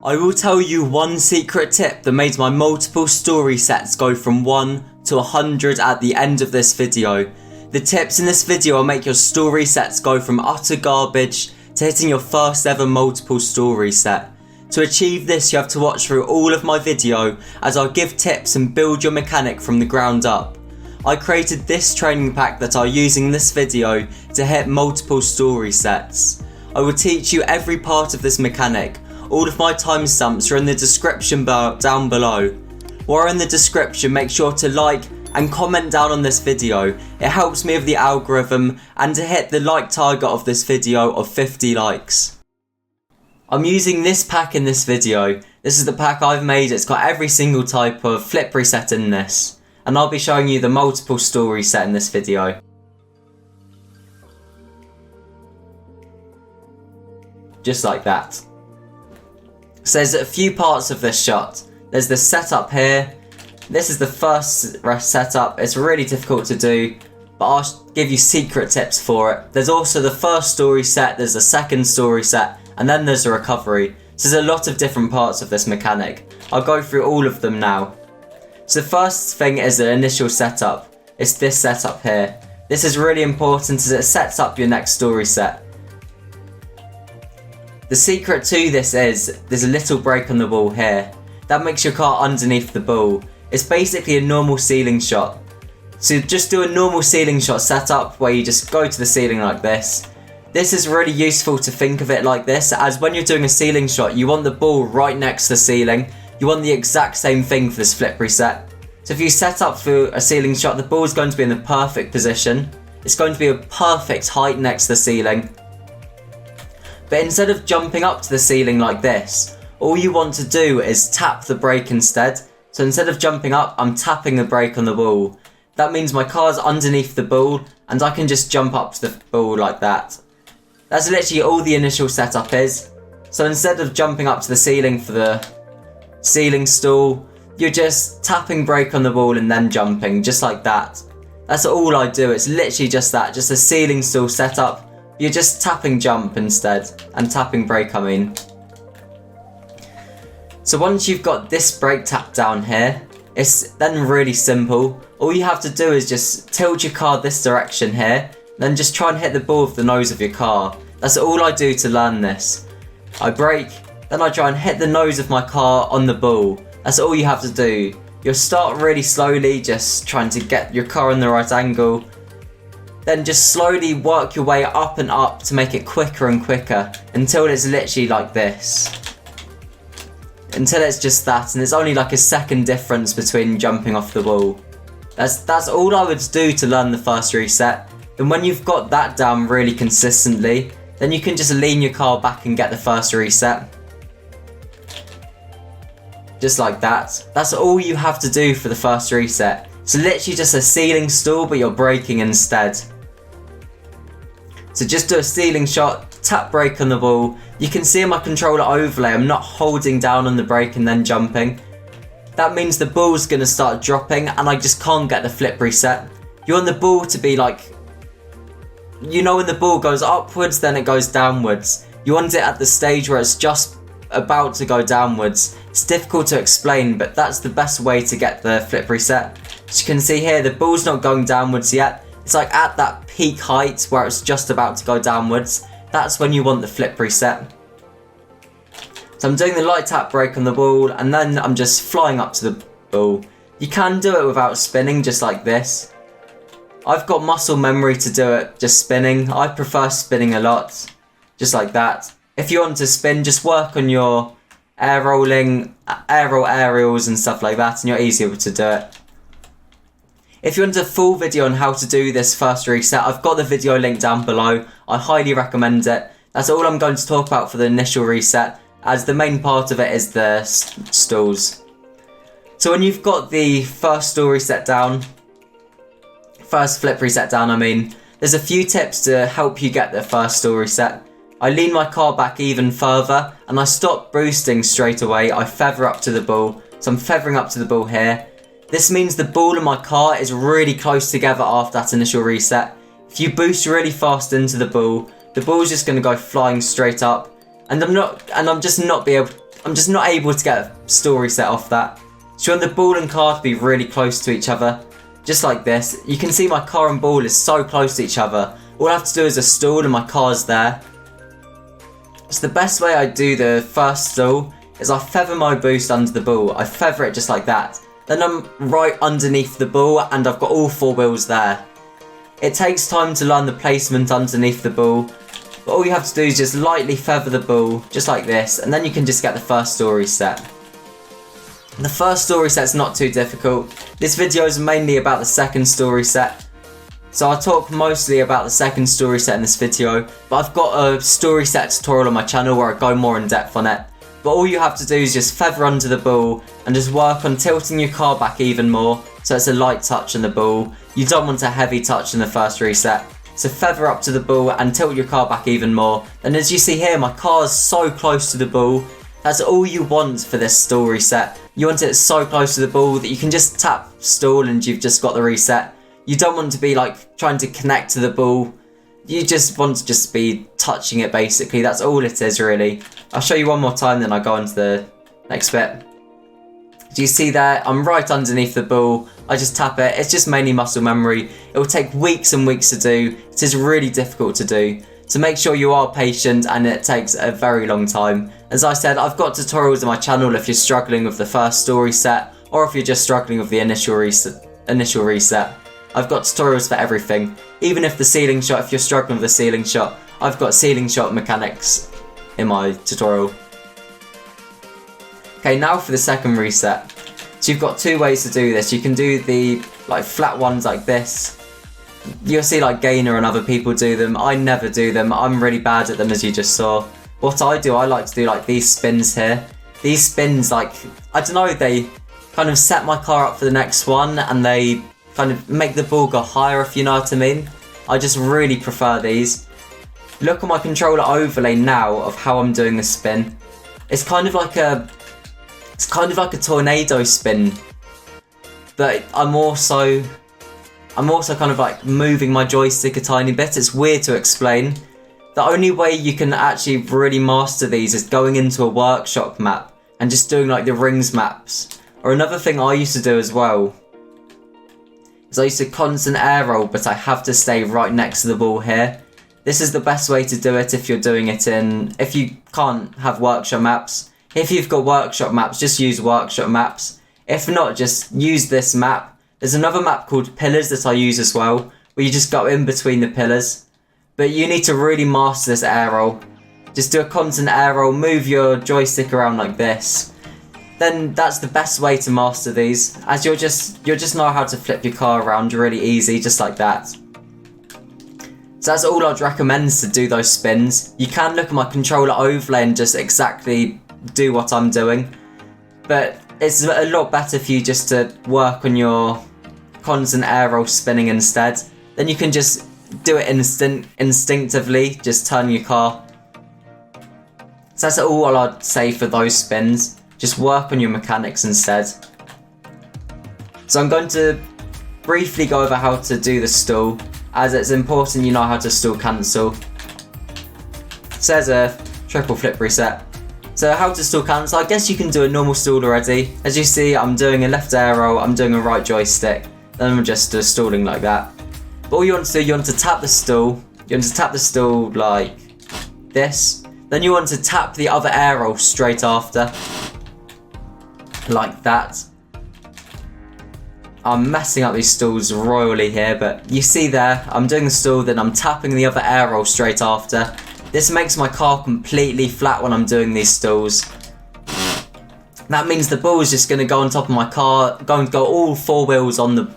I will tell you one secret tip that made my multiple story sets go from 1 to 100 at the end of this video. The tips in this video will make your story sets go from utter garbage to hitting your first ever multiple story set. To achieve this, you have to watch through all of my video as I'll give tips and build your mechanic from the ground up. I created this training pack that I'll use in this video to hit multiple story sets. I will teach you every part of this mechanic. All of my timestamps are in the description bar down below. While in the description, make sure to like and comment down on this video. It helps me with the algorithm and to hit the like target of this video of 50 likes. I'm using this pack in this video. This is the pack I've made. It's got every single type of flip reset in this. And I'll be showing you the multiple story set in this video. Just like that. So there's a few parts of this shot. There's the setup here. This is the first setup. It's really difficult to do, but I'll give you secret tips for it. There's also the first story set, there's a second story set, and then there's a recovery. So there's a lot of different parts of this mechanic. I'll go through all of them now. So the first thing is the initial setup. It's this setup here. This is really important as it sets up your next story set. The secret to this is, there's a little break on the ball here. That makes your car underneath the ball. It's basically a normal ceiling shot. So just do a normal ceiling shot setup where you just go to the ceiling like this. This is really useful to think of it like this, as when you're doing a ceiling shot, you want the ball right next to the ceiling. You want the exact same thing for this flip reset. So if you set up for a ceiling shot, the ball is going to be in the perfect position. It's going to be a perfect height next to the ceiling. But instead of jumping up to the ceiling like this, all you want to do is tap the brake instead. So instead of jumping up, I'm tapping the brake on the ball. That means my car's underneath the ball and I can just jump up to the ball like that. That's literally all the initial setup is. So instead of jumping up to the ceiling for the ceiling stall, you're just tapping brake on the ball and then jumping, just like that. That's all I do. It's literally just that, just a ceiling stall setup. You're just tapping jump instead, and tapping brake I mean. So once you've got this brake tap down here, it's then really simple. All you have to do is just tilt your car this direction here, then just try and hit the ball with the nose of your car. That's all I do to learn this. I brake, then I try and hit the nose of my car on the ball. That's all you have to do. You'll start really slowly, just trying to get your car in the right angle. Then just slowly work your way up and up to make it quicker and quicker until it's literally like this. Until it's just that, and it's only like a second difference between jumping off the ball. That's all I would do to learn the first reset. Then when you've got that down really consistently, then you can just lean your car back and get the first reset. Just like that. That's all you have to do for the first reset. It's literally just a ceiling stall, but you're braking instead. So just do a ceiling shot, tap brake on the ball. You can see in my controller overlay, I'm not holding down on the brake and then jumping. That means the ball's gonna start dropping and I just can't get the flip reset. You want the ball to be like, you know, when the ball goes upwards, then it goes downwards. You want it at the stage where it's just about to go downwards. It's difficult to explain, but that's the best way to get the flip reset. As you can see here, the ball's not going downwards yet. It's like at that peak height where it's just about to go downwards. That's when you want the flip reset. So I'm doing the light tap brake on the ball and then I'm just flying up to the ball. You can do it without spinning, just like this. I've got muscle memory to do it just spinning. I prefer spinning a lot, just like that. If you want to spin, just work on your air rolling, aerials and stuff like that, and you're easier to do it. If you want a full video on how to do this first reset, I've got the video link down below. I highly recommend it. That's all I'm going to talk about for the initial reset, as the main part of it is the stalls. So when you've got the first stall reset down, first flip reset down I mean, there's a few tips to help you get the first stall reset. I lean my car back even further and I stop boosting straight away. I feather up to the ball. So I'm feathering up to the ball here. This means the ball and my car is really close together after that initial reset. If you boost really fast into the ball's just going to go flying straight up, and I'm just not I'm just not able to get a stall reset off that. So you want the ball and car to be really close to each other, just like this. You can see my car and ball is so close to each other. All I have to do is a stall and my car's there. So the best way I do the first stall is I feather my boost under the ball. I feather it just like that. Then I'm right underneath the ball and I've got all 4 wheels there. It takes time to learn the placement underneath the ball, but all you have to do is just lightly feather the ball, just like this, and then you can just get the first stall reset. The first stall reset's not too difficult. This video is mainly about the second stall reset, so I'll talk mostly about the second stall reset in this video, but I've got a stall reset tutorial on my channel where I go more in depth on it. But all you have to do is just feather under the ball and just work on tilting your car back even more, so it's a light touch on the ball. You don't want a heavy touch in the first reset. So feather up to the ball and tilt your car back even more. And as you see here, my car is so close to the ball. That's all you want for this stall reset. You want it so close to the ball that you can just tap stall and you've just got the reset. You don't want to be like trying to connect to the ball. You just want to just be touching it basically. That's all it is really. I'll show you one more time then I'll go on to the next bit. Do you see there? I'm right underneath the ball. I just tap it. It's just mainly muscle memory. It will take weeks and weeks to do. It is really difficult to do. So make sure you are patient and it takes a very long time. As I said, I've got tutorials on my channel if you're struggling with the first stall reset or if you're just struggling with the initial reset. I've got tutorials for everything. Even if the ceiling shot, if you're struggling with the ceiling shot, I've got ceiling shot mechanics in my tutorial. Okay, now for the second reset. So you've got 2 ways to do this. You can do the like flat ones like this. You'll see like Gainer and other people do them. I never do them. I'm really bad at them, as you just saw. What I do, I like to do like these spins here. These spins, like, I don't know, they kind of set my car up for the next one and they kind of make the ball go higher, if you know what I mean. I just really prefer these. Look at my controller overlay now of how I'm doing the spin. It's kind of like a tornado spin, but I'm also kind of like moving my joystick a tiny bit. It's weird to explain. The only way you can actually really master these is going into a workshop map and just doing like the rings maps. Or another thing I used to do as well is I used to constant air roll, but I have to stay right next to the ball here. This is the best way to do it if you're doing it if you can't have workshop maps. If you've got workshop maps, just use workshop maps. If not, just use this map. There's another map called Pillars that I use as well, where you just go in between the pillars. But you need to really master this air roll. Just do a constant air roll, move your joystick around like this. Then that's the best way to master these, as you'll just know how to flip your car around really easy, just like that. So that's all I'd recommend, is to do those spins. You can look at my controller overlay and just exactly do what I'm doing, but it's a lot better for you just to work on your constant air roll spinning instead. Then you can just do it instinctively, just turn your car. So that's all I'd say for those spins. Just work on your mechanics instead. So I'm going to briefly go over how to do the stall, as it's important you know how to stall cancel. So there's a triple flip reset. So how to stall cancel, I guess you can do a normal stall already. As you see, I'm doing a left air roll, I'm doing a right joystick, then I'm just stalling like that. But all you want to do, you want to tap the stall. You want to tap the stall like this. Then you want to tap the other air roll straight after. Like that. I'm messing up these stalls royally here, but you see there, I'm doing the stall, then I'm tapping the other air roll straight after. This makes my car completely flat when I'm doing these stalls. That means the ball is just going to go on top of my car, going to go all 4 wheels on the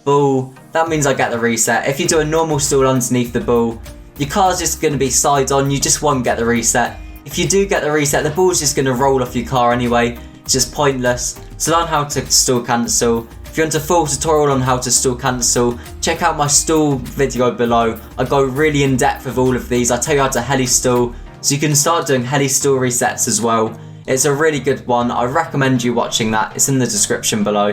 ball. That means I get the reset. If you do a normal stall underneath the ball, your car's just going to be side on, you just won't get the reset. If you do get the reset, the ball's just going to roll off your car anyway. It's just pointless. So learn how to stall cancel. If you want a full tutorial on how to stall cancel, check out my stall video below. I go really in depth with all of these. I tell you how to heli stall, so you can start doing heli stall resets as well. It's a really good one. I recommend you watching that. It's in the description below.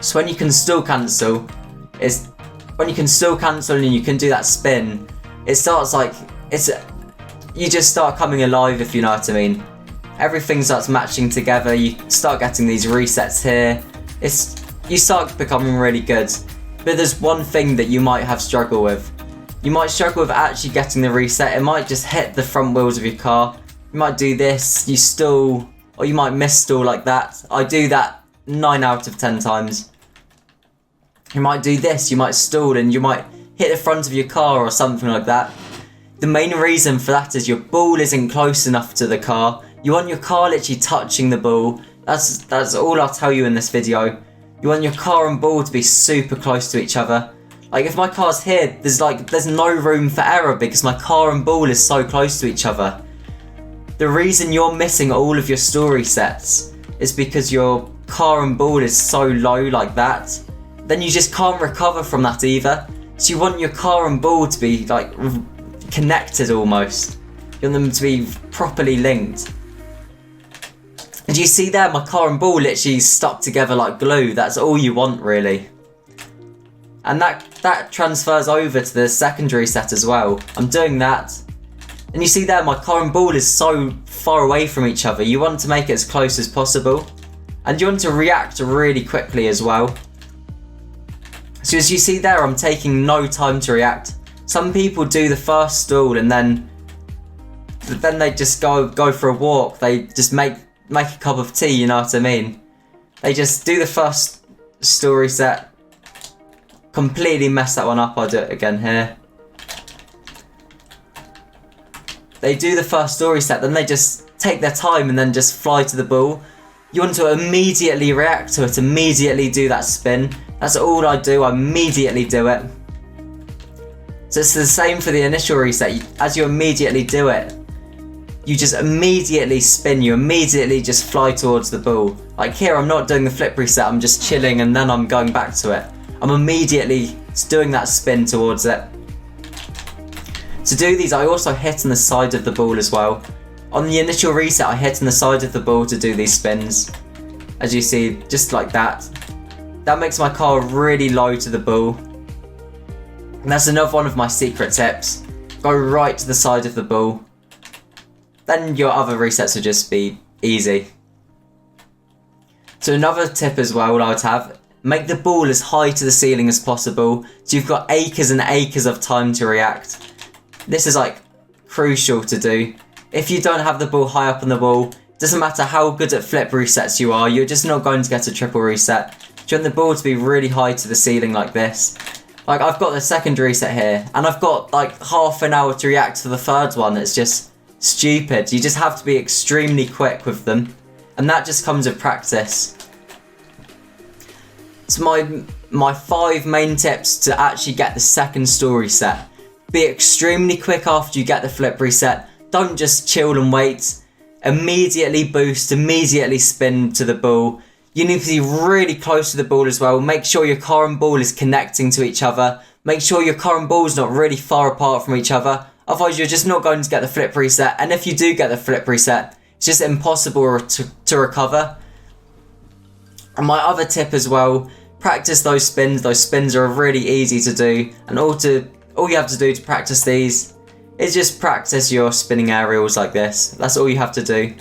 So when you can stall cancel, and you can do that spin, it starts like you just start coming alive, if you know what I mean. everything starts matching together, you start getting these resets here, you start becoming really good. But there's one thing that you might have struggle with. You might struggle with actually getting the reset. It might just hit the front wheels of your car. You might do this, you stall, or you might miss stall like that. I do that 9 out of 10 times. You might do this, you might stall and you might hit the front of your car or something like that. The main reason for that is your ball isn't close enough to the car. You want your car literally touching the ball. That's all I'll tell you in this video. You want your car and ball to be super close to each other. Like if my car's here, there's no room for error because my car and ball is so close to each other. The reason you're missing all of your stall resets is because your car and ball is so low like that. Then you just can't recover from that either. So you want your car and ball to be like connected almost. You want them to be properly linked. And you see there, my car and ball literally stuck together like glue. That's all you want really. And that transfers over to the secondary set as well. I'm doing that. And you see there, my car and ball is so far away from each other. You want to make it as close as possible. And you want to react really quickly as well. So as you see there, I'm taking no time to react. Some people do the first stall and then they just go for a walk. They just make a cup of tea, you know what I mean? They just do the first stall reset, completely mess that one up. I'll do it again here. They do the first stall reset, then they just take their time and then just fly to the ball. You want to immediately react to it, immediately do that spin. That's all I do, I immediately do it. So it's the same for the initial reset. As you immediately do it, you just immediately spin, you immediately just fly towards the ball. Like here, I'm not doing the flip reset, I'm just chilling and then I'm going back to it. I'm immediately doing that spin towards it. To do these, I also hit on the side of the ball as well. On the initial reset, I hit on the side of the ball to do these spins. As you see, just like that. That makes my car really low to the ball. And that's another one of my secret tips. Go right to the side of the ball. Then your other resets will just be easy. So another tip as well I would have, make the ball as high to the ceiling as possible so you've got acres and acres of time to react. This is like crucial to do. If you don't have the ball high up on the ball, doesn't matter how good at flip resets you are, you're just not going to get a triple reset. You want the ball to be really high to the ceiling like this. Like I've got the second reset here, and I've got like half an hour to react to the third one. It's just stupid. You just have to be extremely quick with them, and that just comes with practice. So my 5 main tips to actually get the second stall reset. Be extremely quick after you get the flip reset. Don't just chill and wait. Immediately boost, immediately spin to the ball. You need to be really close to the ball as well. Make sure your car and ball is connecting to each other. Make sure your car and ball is not really far apart from each other. Otherwise you're just not going to get the flip reset. And if you do get the flip reset, it's just impossible to recover. And my other tip as well, practice those spins. Those spins are really easy to do. And all you have to do to practice these is just practice your spinning aerials like this. That's all you have to do.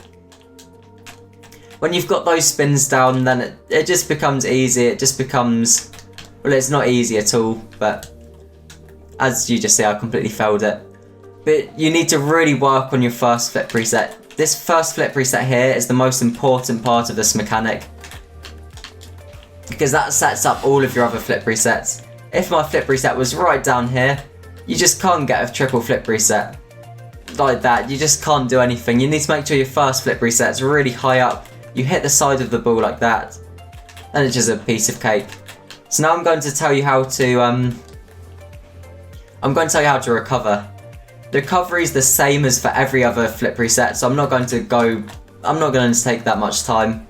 When you've got those spins down, then it just becomes easy. It just becomes, well, it's not easy at all, but as you just see, I completely failed it. But you need to really work on your first flip reset. This first flip reset here is the most important part of this mechanic, because that sets up all of your other flip resets. If my flip reset was right down here, you just can't get a triple flip reset. Like that, you just can't do anything. You need to make sure your first flip reset is really high up. You hit the side of the ball like that, and it's just a piece of cake. So now I'm going to tell you how to recover. The recovery is the same as for every other flip reset, so I'm not going to take that much time.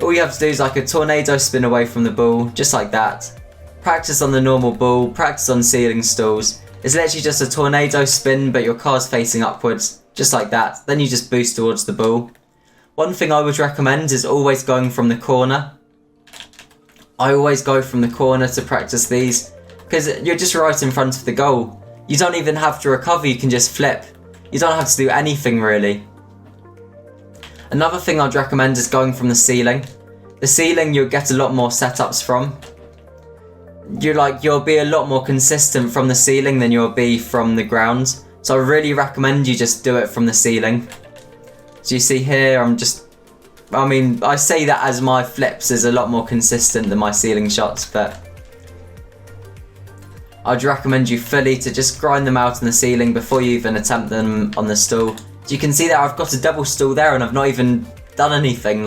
All you have to do is like a tornado spin away from the ball, just like that. Practice on the normal ball, practice on ceiling stalls. It's literally just a tornado spin, but your car's facing upwards, just like that. Then you just boost towards the ball. One thing I would recommend is always going from the corner. I always go from the corner to practice these, because you're just right in front of the goal. You don't even have to recover, you can just flip. You don't have to do anything really. Another thing I'd recommend is going from the ceiling. The ceiling you'll get a lot more setups from. You'll be a lot more consistent from the ceiling than you'll be from the ground. So I really recommend you just do it from the ceiling. So you see here, I say that as my flips is a lot more consistent than my ceiling shots, but I'd recommend you fully to just grind them out on the ceiling before you even attempt them on the stool. So you can see that I've got a double stool there and I've not even done anything.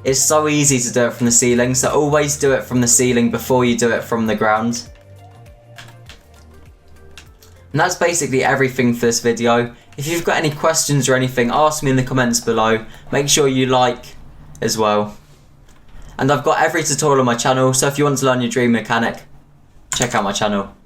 It's so easy to do it from the ceiling, so always do it from the ceiling before you do it from the ground. And that's basically everything for this video. If you've got any questions or anything, ask me in the comments below. Make sure you like as well. And I've got every tutorial on my channel, so if you want to learn your dream mechanic, check out my channel.